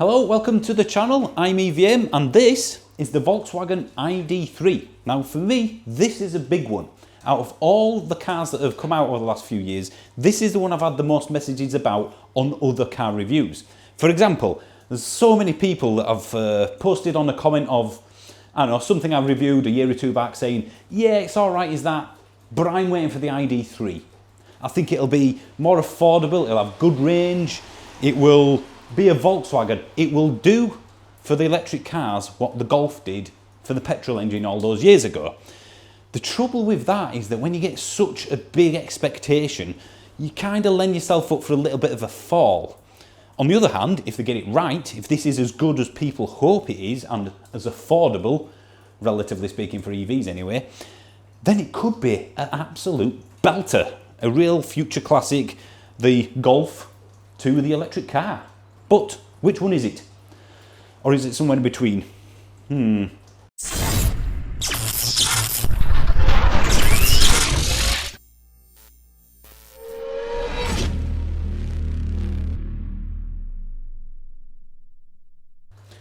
Hello, welcome to the channel. I'm EVM and this is the Volkswagen ID.3. Now for me, this is a big one. Out of all the cars that have come out over the last few years, this is the one I've had the most messages about on other car reviews. For example, there's so many people that have posted on a comment of, I don't know, something I reviewed a year or two back saying, yeah, it's alright, is that, but I'm waiting for the ID.3. I think it'll be more affordable, it'll have good range, it will be a Volkswagen. It will do for the electric cars what the Golf did for the petrol engine all those years ago. The trouble with that is that when you get such a big expectation, you kind of lend yourself up for a little bit of a fall. On the other hand, if they get it right, if this is as good as people hope it is and as affordable, relatively speaking for EVs anyway, then it could be an absolute belter, a real future classic, the Golf to the electric car. But which one is it? Or is it somewhere in between?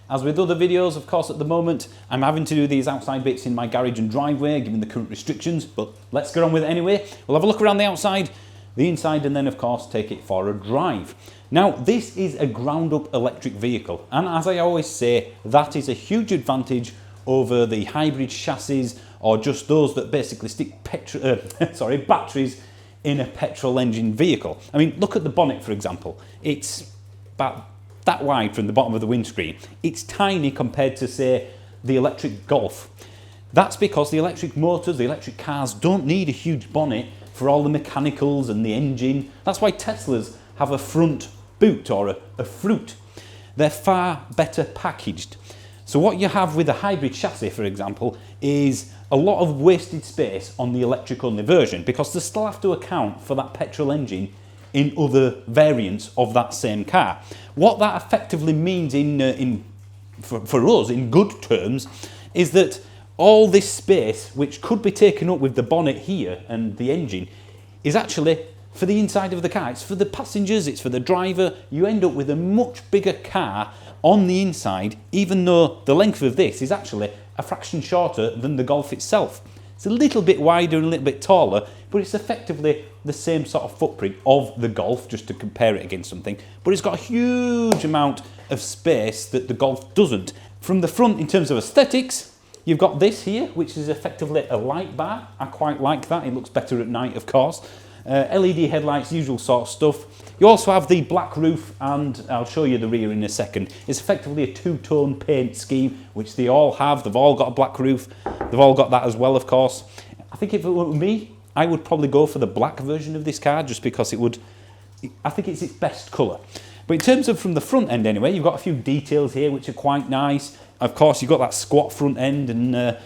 As with other videos, of course, at the moment, I'm having to do these outside bits in my garage and driveway, given the current restrictions, but let's get on with it anyway. We'll have a look around the outside, the inside, and then, of course, take it for a drive. Now, this is a ground-up electric vehicle, and as I always say, that is a huge advantage over the hybrid chassis or just those that basically stick batteries in a petrol engine vehicle. I mean, look at the bonnet, for example. It's about that wide from the bottom of the windscreen. It's tiny compared to, say, the electric Golf. That's because the electric motors, the electric cars don't need a huge bonnet for all the mechanicals and the engine. That's why Teslas have a front boot or a fruit. They're far better packaged. So what you have with a hybrid chassis, for example, is a lot of wasted space on the electric only version because they still have to account for that petrol engine in other variants of that same car. What that effectively means for us in good terms is that all this space, which could be taken up with the bonnet here and the engine, is actually for the inside of the car. It's for the passengers, it's for the driver. You end up with a much bigger car on the inside, even though the length of this is actually a fraction shorter than the Golf itself. It's a little bit wider and a little bit taller, but it's effectively the same sort of footprint of the Golf, just to compare it against something. But it's got a huge amount of space that the Golf doesn't. From the front, in terms of aesthetics, you've got this here, which is effectively a light bar. I quite like that. It looks better at night, of course. LED headlights, usual sort of stuff. You also have the black roof, and I'll show you the rear in a second. It's effectively a two-tone paint scheme, which they all have. They've all got a black roof. They've all got that as well, of course. I think if it were me, I would probably go for the black version of this car, just because I think it's its best colour. But in terms of from the front end anyway, you've got a few details here which are quite nice. Of course, you've got that squat front end and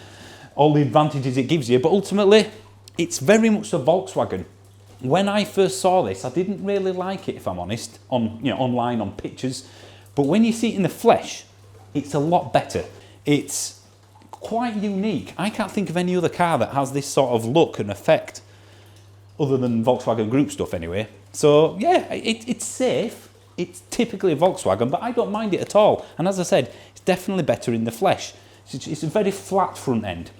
all the advantages it gives you, but ultimately, it's very much a Volkswagen. When I first saw this, I didn't really like it, if I'm honest, online, on pictures. But when you see it in the flesh, it's a lot better. It's quite unique. I can't think of any other car that has this sort of look and effect, other than Volkswagen Group stuff anyway. So yeah, it's safe. It's typically a Volkswagen, but I don't mind it at all. And as I said, it's definitely better in the flesh. It's a very flat front end.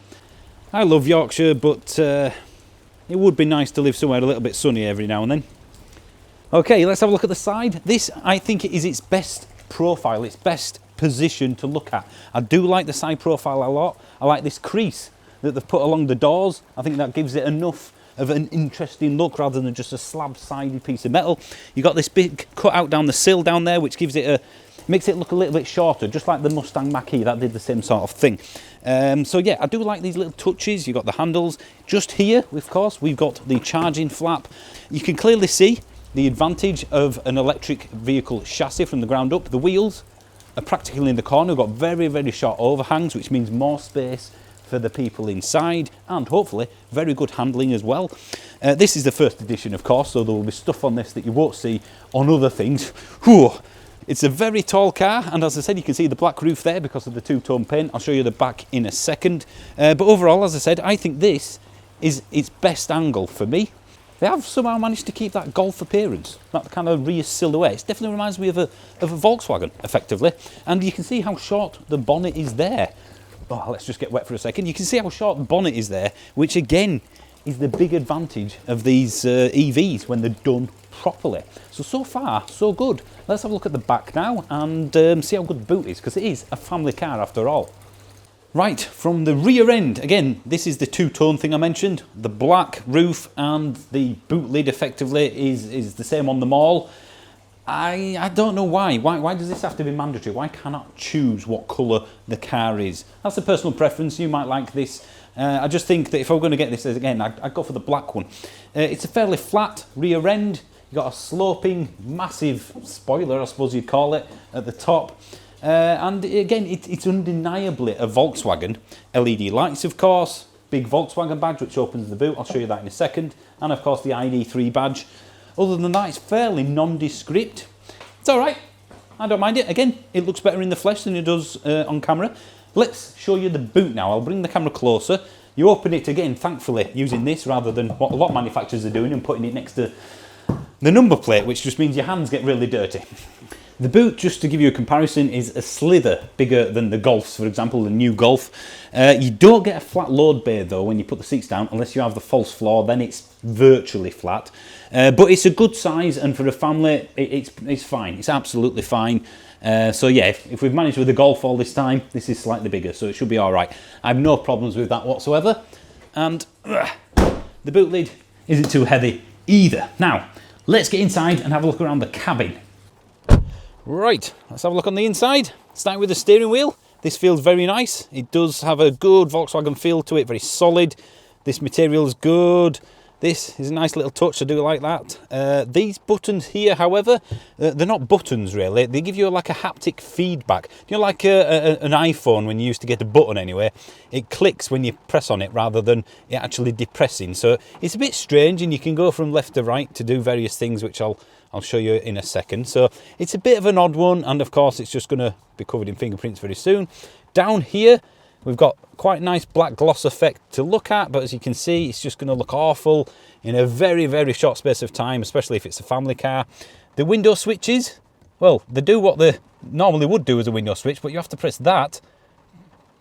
I love Yorkshire, but it would be nice to live somewhere a little bit sunny every now and then. Okay, let's have a look at the side. This, I think, is its best profile, its best position to look at. I do like the side profile a lot. I like this crease that they've put along the doors. I think that gives it enough of an interesting look rather than just a slab-sided piece of metal. You've got this big cutout down the sill down there, which gives it makes it look a little bit shorter, just like the Mustang Mach-E, that did the same sort of thing. So yeah, I do like these little touches. You've got the handles. Just here, of course, we've got the charging flap. You can clearly see the advantage of an electric vehicle chassis from the ground up. The wheels are practically in the corner. We've got very, very short overhangs, which means more space for the people inside, and hopefully very good handling as well. This is the first edition, of course, so there will be stuff on this that you won't see on other things. Whew. It's a very tall car, and as I said, you can see the black roof there because of the two-tone paint. I'll show you the back in a second. But overall, as I said, I think this is its best angle for me. they have somehow managed to keep that Golf appearance, that kind of rear silhouette. It definitely reminds me of a Volkswagen, effectively. And you can see how short the bonnet is there. Oh, let's just get wet for a second. You can see how short the bonnet is there, which again is the big advantage of these EVs when they're done properly. So far, so good. Let's have a look at the back now and see how good the boot is, because it is a family car after all. Right, from the rear end, again, this is the two-tone thing I mentioned. The black roof and the boot lid effectively is the same on them all. I don't know why. Why does this have to be mandatory? Why cannot I choose what colour the car is? That's a personal preference. You might like this. I just think that if I were going to get this again, I'd go for the black one. It's a fairly flat rear end. You've got a sloping, massive spoiler, I suppose you'd call it, at the top. And again, it's undeniably a Volkswagen. LED lights, of course. Big Volkswagen badge, which opens the boot. I'll show you that in a second. And, of course, the ID.3 badge. Other than that, it's fairly nondescript. It's all right. I don't mind it. Again, it looks better in the flesh than it does on camera. Let's show you the boot now. I'll bring the camera closer. You open it again, thankfully, using this rather than what a lot of manufacturers are doing and putting it next to the number plate, which just means your hands get really dirty. The boot, just to give you a comparison, is a slither bigger than the Golfs, for example, the new Golf. You don't get a flat load bay, though, when you put the seats down, unless you have the false floor, then it's virtually flat. But it's a good size, and for a family, it's fine. It's absolutely fine. So yeah, if we've managed with the Golf all this time, this is slightly bigger, so it should be all right. I have no problems with that whatsoever. And the boot lid isn't too heavy either. Now, let's get inside and have a look around the cabin. Right, let's have a look on the inside. Starting with the steering wheel. This feels very nice. It does have a good Volkswagen feel to it, very solid. This material is good. This is a nice little touch, I do like that. These buttons here, however, they're not buttons really. They give you like a haptic feedback. You know, like an iPhone when you used to get a button anyway. It clicks when you press on it rather than it actually depressing. So it's a bit strange, and you can go from left to right to do various things, which I'll show you in a second. So it's a bit of an odd one, and of course it's just going to be covered in fingerprints very soon. Down here, we've got quite a nice black gloss effect to look at, but as you can see, it's just going to look awful in a very, very short space of time, especially if it's a family car. The window switches, well, they do what they normally would do as a window switch, but you have to press that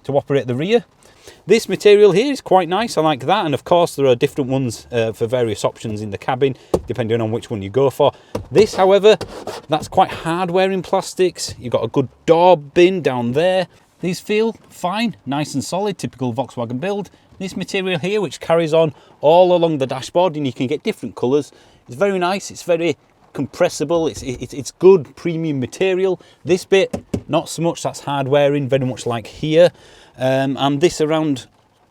to operate the rear. This material here is quite nice, I like that, and of course there are different ones for various options in the cabin, depending on which one you go for. This, however, that's quite hardware in plastics. You've got a good door bin down there. These feel fine, nice and solid, typical Volkswagen build. This material here, which carries on all along the dashboard, and you can get different colours, it's very nice, it's very compressible, it's good premium material. This bit, not so much, that's hardware in, very much like here. And this around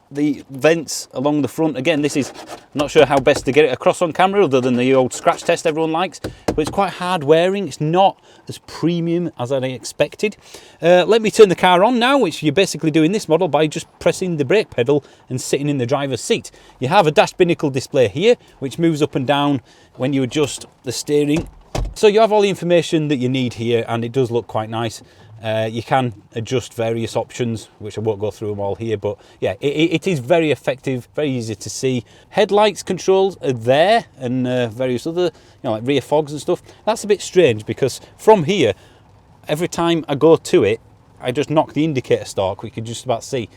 the vents along the front, again, this is, I'm not sure how best to get it across on camera other than the old scratch test everyone likes, but it's quite hard wearing. It's not as premium as I expected. Let me turn the car on now, which you basically do in this model by just pressing the brake pedal and sitting in the driver's seat. You have a dash binnacle display here, which moves up and down when you adjust the steering. So you have all the information that you need here, and it does look quite nice. You can adjust various options, which I won't go through them all here, but yeah, it is very effective, very easy to see. Headlights controls are there, and various other, like rear fogs and stuff. That's a bit strange because from here, every time I go to it, I just knock the indicator stalk, we could just about see.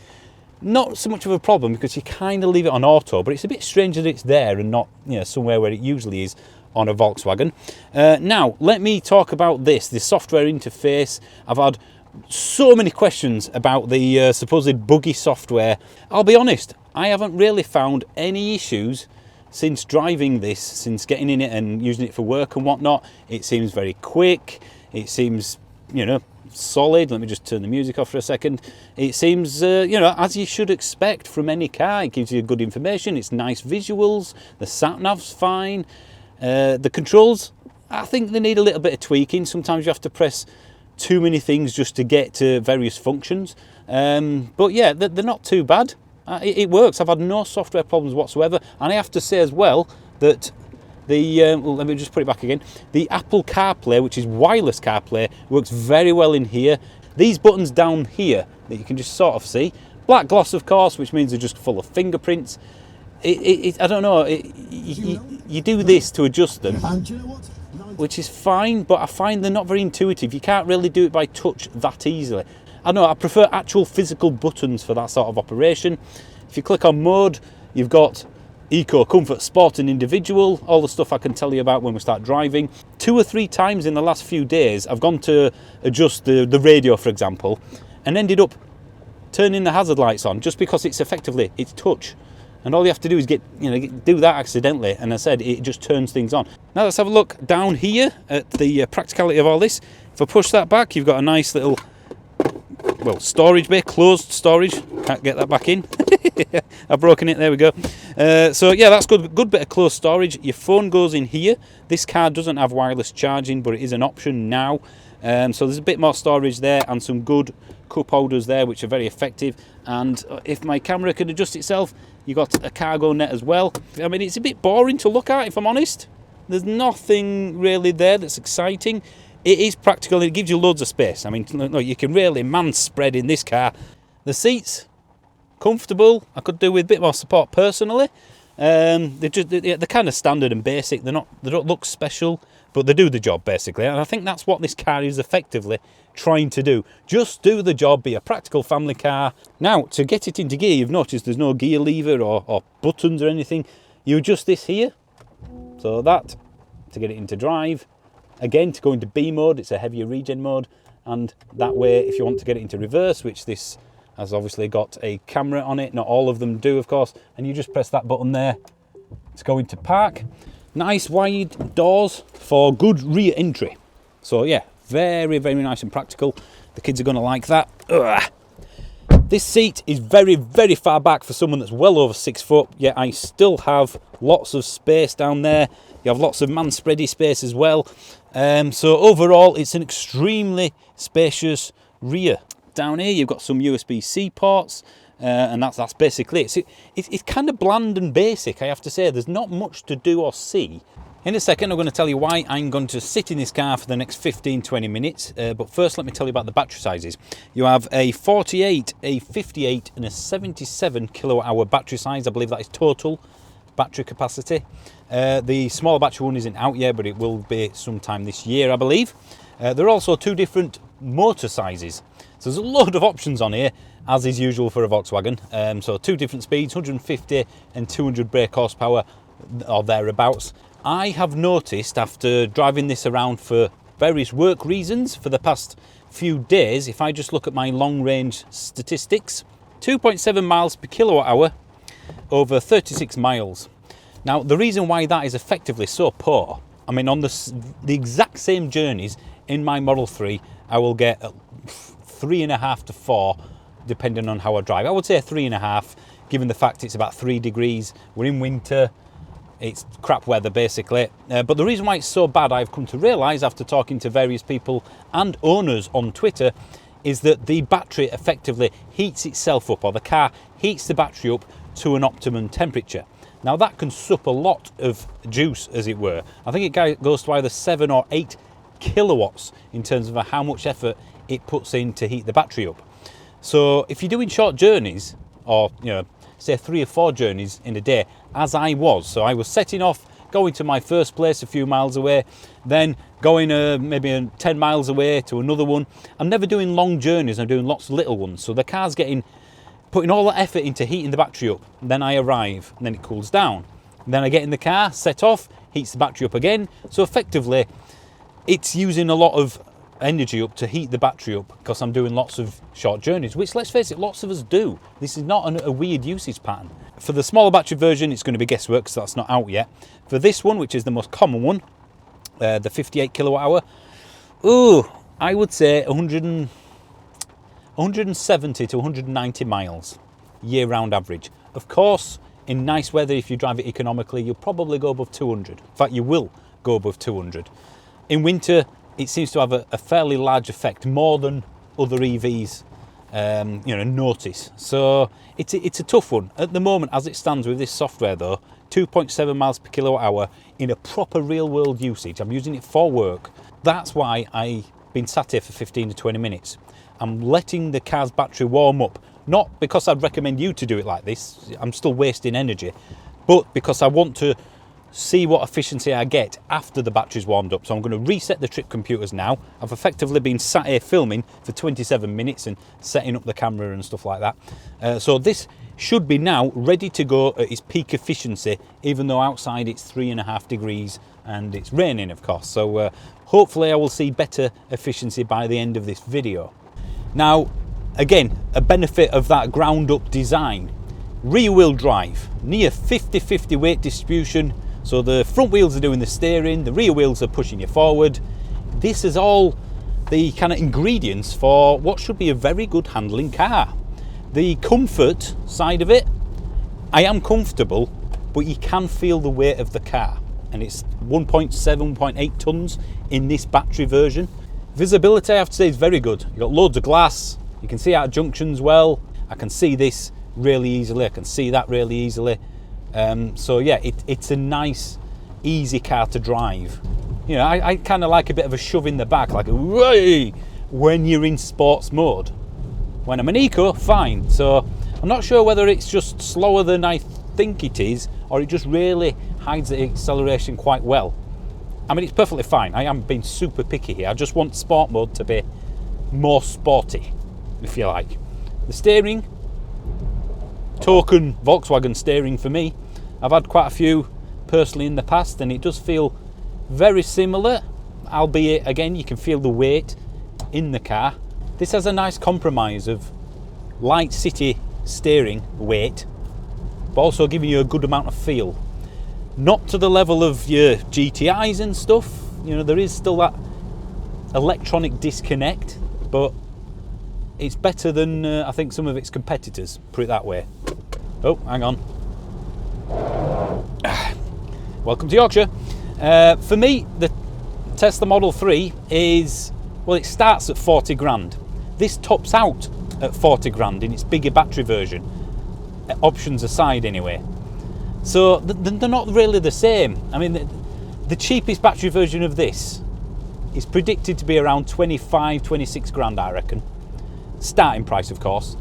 Not so much of a problem because you kind of leave it on auto, but it's a bit strange that it's there and not, somewhere where it usually is on a Volkswagen. Now, let me talk about the software interface. I've had so many questions about the supposed buggy software. I'll be honest, I haven't really found any issues since driving this, since getting in it and using it for work and whatnot. It seems very quick. It seems, solid. Let me just turn the music off for a second. It seems, as you should expect from any car. It gives you good information. It's nice visuals. The sat-nav's fine. The controls, I think they need a little bit of tweaking. Sometimes you have to press too many things just to get to various functions. But yeah, they're not too bad. It works. I've had no software problems whatsoever. And I have to say as well that let me just put it back again. The Apple Carplay, which is wireless CarPlay, works very well in here. These buttons down here that you can just sort of see. Black gloss, of course, which means they're just full of fingerprints. I don't know, you do this to adjust them, which is fine, but I find they're not very intuitive. You can't really do it by touch that easily. I don't know, I prefer actual physical buttons for that sort of operation. If you click on mode, you've got Eco, Comfort, Sport and Individual, all the stuff I can tell you about when we start driving. 2 or 3 times in the last few days, I've gone to adjust the radio, for example, and ended up turning the hazard lights on just because it's touch. And all you have to do is do that accidentally, and I said it just turns things on. Now let's have a look down here at the practicality of all this. If I push that back, you've got a nice little, well, storage bay, closed storage. Can't get that back in. I've broken it, there we go. So yeah, that's good bit of closed storage. Your phone goes in here. This car doesn't have wireless charging, but it is an option now. So there's a bit more storage there and some good cup holders there, which are very effective. And if my camera can adjust itself, you've got a cargo net as well. I mean, it's a bit boring to look at, if I'm honest. There's nothing really there that's exciting. It is practical, it gives you loads of space. I mean, look, you can really man spread in this car. The seats, comfortable. I could do with a bit more support personally. They're kind of standard and basic. They don't look special, but they do the job basically. And I think that's what this car is effectively trying to do. Just do the job, be a practical family car. Now, to get it into gear, you've noticed there's no gear lever or buttons or anything. You adjust this here, so that, to get it into drive. Again, to go into B mode, it's a heavier regen mode. And that way, if you want to get it into reverse, which this has obviously got a camera on it, not all of them do, of course, and you just press that button there to go into park. Nice wide doors for good rear entry. So yeah, very, very nice and practical. The kids are going to like that. Ugh. This seat is very, very far back for someone that's well over 6 foot, yet I still have lots of space down there. You have lots of man-spready space as well. So overall, it's an extremely spacious rear. Down here, you've got some USB-C ports, and that's basically it. So it's kind of bland and basic, I have to say. There's not much to do or see. In a second, I'm going to tell you why I'm going to sit in this car for the next 15-20 minutes. But first, let me tell you about the battery sizes. You have a 48, a 58 and a 77 kilowatt-hour battery size. I believe that is total battery capacity. The smaller battery one isn't out yet, but it will be sometime this year, I believe. There are also 2 different motor sizes. So there's a load of options on here, as is usual for a Volkswagen. So 2 different speeds, 150 and 200 brake horsepower or thereabouts. I have noticed, after driving this around for various work reasons for the past few days, if I just look at my long range statistics, 2.7 miles per kilowatt hour over 36 miles. Now, the reason why that is effectively so poor, I mean, on the exact same journeys in my Model 3, I will get 3.5 to 4, depending on how I drive. I would say 3.5, given the fact it's about 3 degrees. We're in winter. It's crap weather, basically. But the reason why it's so bad, I've come to realise after talking to various people and owners on Twitter, is that the battery effectively heats itself up, or the car heats the battery up to an optimum temperature. Now, that can sup a lot of juice, as it were. I think it goes to either 7 or 8 kilowatts in terms of how much effort it puts in to heat the battery up. So if you're doing short journeys, or say 3 or 4 journeys in a day, as I was. So I was setting off, going to my first place a few miles away, then going maybe 10 miles away to another one. I'm never doing long journeys, I'm doing lots of little ones. So the car's putting all that effort into heating the battery up. Then I arrive, and then it cools down. And then I get in the car, set off, heats the battery up again. So effectively, it's using a lot of energy up to heat the battery up because I'm doing lots of short journeys, which, let's face it, lots of us do. This is not a weird usage pattern. For the smaller battery version, it's going to be guesswork because that's not out yet. For this one, which is the most common one, the 58 kilowatt hour, I would say 170 to 190 miles year-round average. Of course, in nice weather, if you drive it economically, you'll probably go above 200. In fact, you will go above 200. In winter, it seems to have a fairly large effect, more than other EVs notice. So it's a tough one. At the moment, as it stands with this software though, 2.7 miles per kilowatt hour in a proper real world usage. I'm using it for work. That's why I've been sat here for 15 to 20 minutes. I'm letting the car's battery warm up, not because I'd recommend you to do it like this. I'm still wasting energy. but because I want to see what efficiency I get after the battery's warmed up. So I'm going to reset the trip computers now. I've effectively been sat here filming for 27 minutes and setting up the camera and stuff like that. So this should be now ready to go at its peak efficiency, even though outside it's 3.5 degrees and it's raining, of course. So hopefully I will see better efficiency by the end of this video. Now, again, a benefit of that ground up design, rear wheel drive, near 50-50 weight distribution. So the front wheels are doing the steering, the rear wheels are pushing you forward. This is all the kind of ingredients for what should be a very good handling car. The comfort side of it, I am comfortable, but you can feel the weight of the car. And it's 1.7, 1.8 tons in this battery version. Visibility, I have to say, is very good. You've got loads of glass, you can see out of junctions well. I can see this really easily, I can see that really easily. So yeah, it's a nice, easy car to drive. You know, I kind of like a bit of a shove in the back, like a when you're in sports mode. When I'm an eco, fine. So I'm not sure whether it's just slower than I think it is, or it just really hides the acceleration quite well. I mean, it's perfectly fine. I am being super picky here. I just want sport mode to be more sporty, if you like. The steering, token Volkswagen steering for me. I've had quite a few personally in the past, and it does feel very similar, albeit again you can feel the weight in the car. This has a nice compromise of light city steering weight, but also giving you a good amount of feel. Not to the level of your GTIs and stuff, you know, there is still that electronic disconnect, but it's better than I think some of its competitors, put it that way. Oh, hang on. Welcome to Yorkshire. For me, the Tesla Model 3 is, well, it starts at 40 grand. This tops out at 40 grand in its bigger battery version, options aside anyway. So they're not really the same. I mean, the cheapest battery version of this is predicted to be around 25, 26 grand, I reckon. Starting price, of course.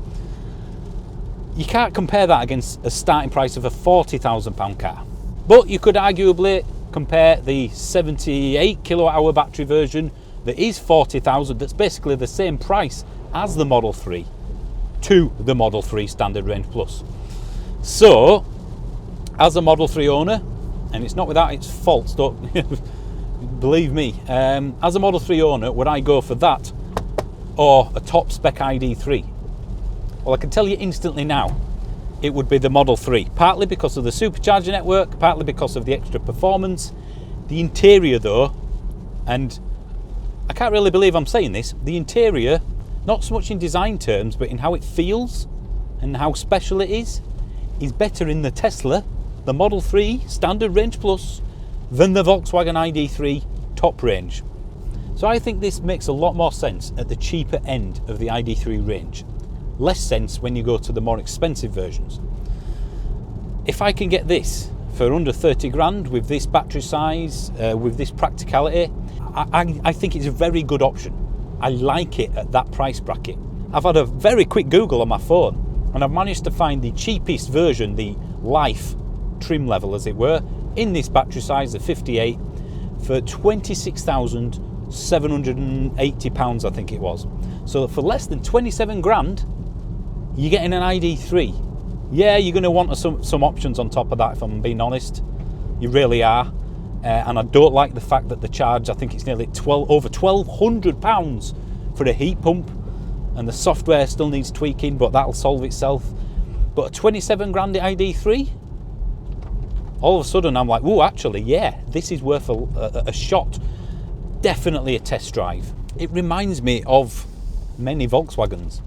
You can't compare that against a starting price of a £40,000 car. But you could arguably compare the 78 kilowatt hour battery version that is 40,000, that's basically the same price as the Model 3, to the Model 3 Standard Range Plus. So, as a Model 3 owner, and it's not without its faults, don't believe me, as a Model 3 owner, would I go for that or a top spec ID.3? Well, I can tell you instantly now, it would be the Model 3, partly because of the supercharger network, partly because of the extra performance. The interior though, and I can't really believe I'm saying this, the interior, not so much in design terms, but in how it feels and how special it is better in the Tesla, the Model 3 Standard Range Plus, than the Volkswagen ID.3 top range. So I think this makes a lot more sense at the cheaper end of the ID.3 range. Less sense when you go to the more expensive versions. If I can get this for under 30 grand with this battery size, with this practicality, I think it's a very good option. I like it at that price bracket. I've had a very quick Google on my phone and I've managed to find the cheapest version, the Life trim level as it were, in this battery size, the 58, for £26,780 I think it was. So for less than 27 grand, you're getting an ID.3. Yeah, you're going to want some options on top of that, if I'm being honest. You really are. And I don't like the fact that the charge, I think it's nearly over £1,200 for a heat pump, and the software still needs tweaking, but that'll solve itself. But a 27 grand ID.3, all of a sudden I'm like, oh, actually, yeah, this is worth a shot. Definitely a test drive. It reminds me of many Volkswagens.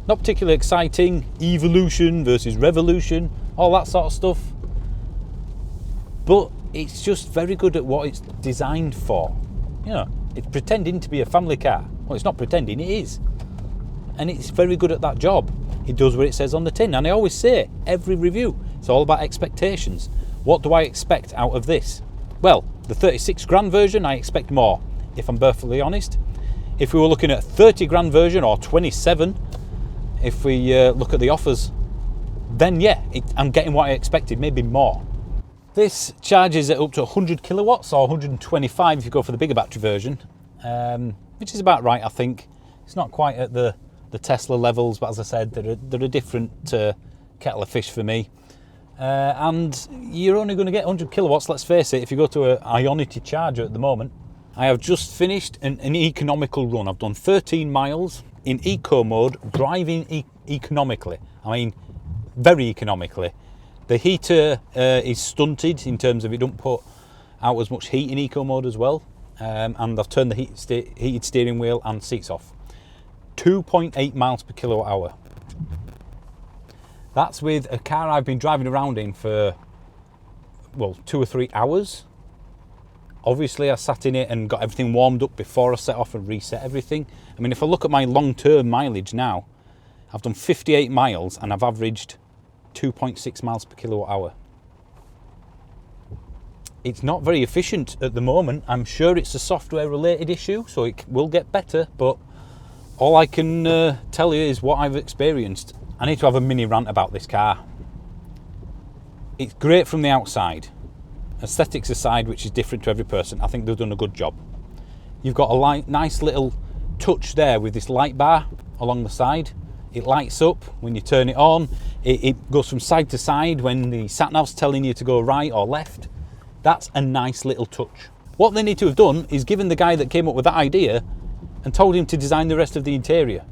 Not particularly exciting, evolution versus revolution, all that sort of stuff. But it's just very good at what it's designed for. You know, it's pretending to be a family car. Well, it's not pretending, it is. And it's very good at that job. It does what it says on the tin. And I always say, every review, it's all about expectations. What do I expect out of this? Well, the 36 grand version, I expect more, if I'm perfectly honest. If we were looking at 30 grand version or 27, if we look at the offers, then yeah, I'm getting what I expected, maybe more. This charges at up to 100 kilowatts or 125 if you go for the bigger battery version, which is about right, I think. It's not quite at the Tesla levels, but as I said, they're a different kettle of fish for me. And you're only going to get 100 kilowatts, let's face it, if you go to an Ionity charger at the moment. I have just finished an economical run. I've done 13 miles in eco mode, driving economically. I mean, very economically. The heater is stunted in terms of it don't put out as much heat in eco mode as well. And I've turned the heated steering wheel and seats off. 2.8 miles per kilowatt hour. That's with a car I've been driving around in for, well, 2 or 3 hours. Obviously, I sat in it and got everything warmed up before I set off and reset everything. I mean, if I look at my long-term mileage now, I've done 58 miles and I've averaged 2.6 miles per kilowatt hour. It's not very efficient at the moment. I'm sure it's a software-related issue, so it will get better, but all I can tell you is what I've experienced. I need to have a mini rant about this car. It's great from the outside. Aesthetics aside, which is different to every person, I think they've done a good job. You've got a nice little touch there with this light bar along the side. It lights up when you turn it on. It goes from side to side when the sat-nav's telling you to go right or left. That's a nice little touch. What they need to have done is given the guy that came up with that idea and told him to design the rest of the interior.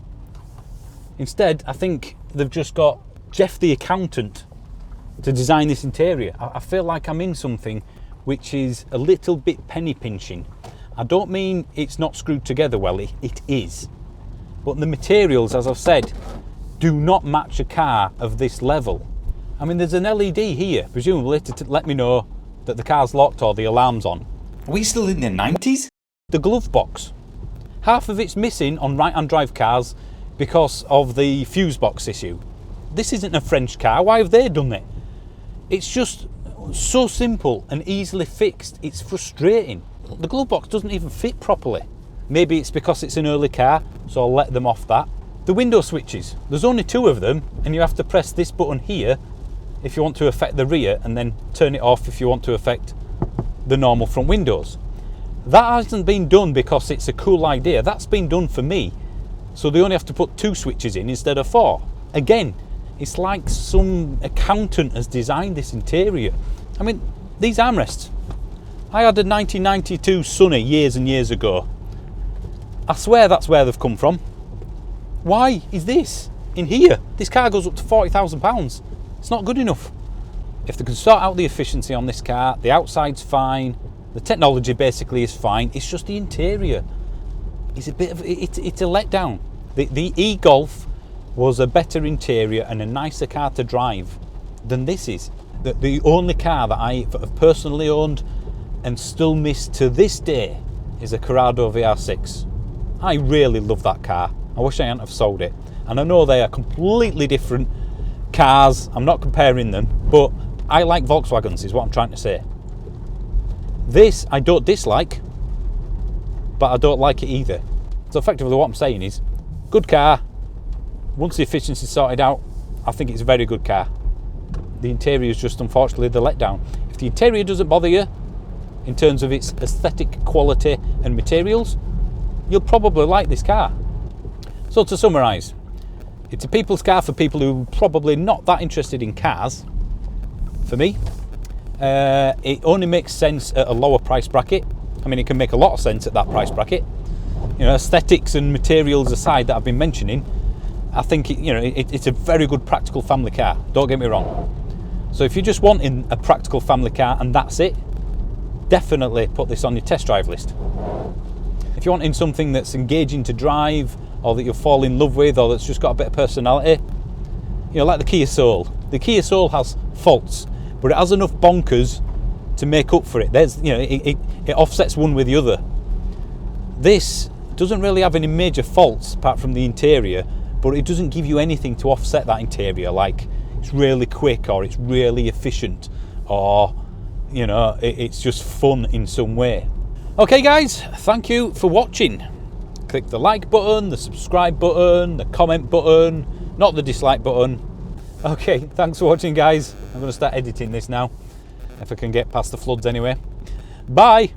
Instead, I think they've just got Jeff the accountant to design this interior. I feel like I'm in something which is a little bit penny pinching. I don't mean it's not screwed together well, it is. But the materials, as I've said, do not match a car of this level. I mean, there's an LED here, presumably to let me know that the car's locked or the alarm's on. Are we still in the 90s? The glove box. Half of it's missing on right-hand drive cars because of the fuse box issue. This isn't a French car, why have they done it? It's just so simple and easily fixed, it's frustrating. The glove box doesn't even fit properly. Maybe it's because it's an early car, so I'll let them off that. The window switches, there's only 2 of them, and you have to press this button here if you want to affect the rear, and then turn it off if you want to affect the normal front windows. That hasn't been done because it's a cool idea, that's been done for me. So they only have to put 2 switches in instead of 4. Again, it's like some accountant has designed this interior. I mean, these armrests. I had a 1992 Sunny years and years ago. I swear that's where they've come from. Why is this in here? This car goes up to £40,000. It's not good enough. If they can sort out the efficiency on this car, the outside's fine, the technology basically is fine, it's just the interior. It's a bit of, it's a letdown. The e-Golf was a better interior and a nicer car to drive than this is. The only car that I have personally owned and still miss to this day is a Corrado VR6. I really love that car. I wish I hadn't have sold it. And I know they are completely different cars, I'm not comparing them, but I like Volkswagens is what I'm trying to say. This I don't dislike, but I don't like it either. So effectively what I'm saying is, good car, once the efficiency is sorted out, I think it's a very good car. The interior is just unfortunately the letdown. If the interior doesn't bother you, in terms of its aesthetic quality and materials, you'll probably like this car. So to summarise, it's a people's car for people who are probably not that interested in cars. For me, it only makes sense at a lower price bracket. I mean, it can make a lot of sense at that price bracket. You know, aesthetics and materials aside that I've been mentioning, I think it's a very good practical family car. Don't get me wrong. So if you're just wanting a practical family car and that's it, definitely put this on your test drive list. If you're wanting something that's engaging to drive, or that you'll fall in love with, or that's just got a bit of personality, like the Kia Soul. The Kia Soul has faults, but it has enough bonkers to make up for it. It offsets one with the other. This doesn't really have any major faults apart from the interior, but it doesn't give you anything to offset that interior, like it's really quick or it's really efficient or it's just fun in some way. Okay guys, thank you for watching. Click the like button, the subscribe button, the comment button, not the dislike button. Okay, thanks for watching guys. I'm going to start editing this now. if I can get past the floods anyway. Bye!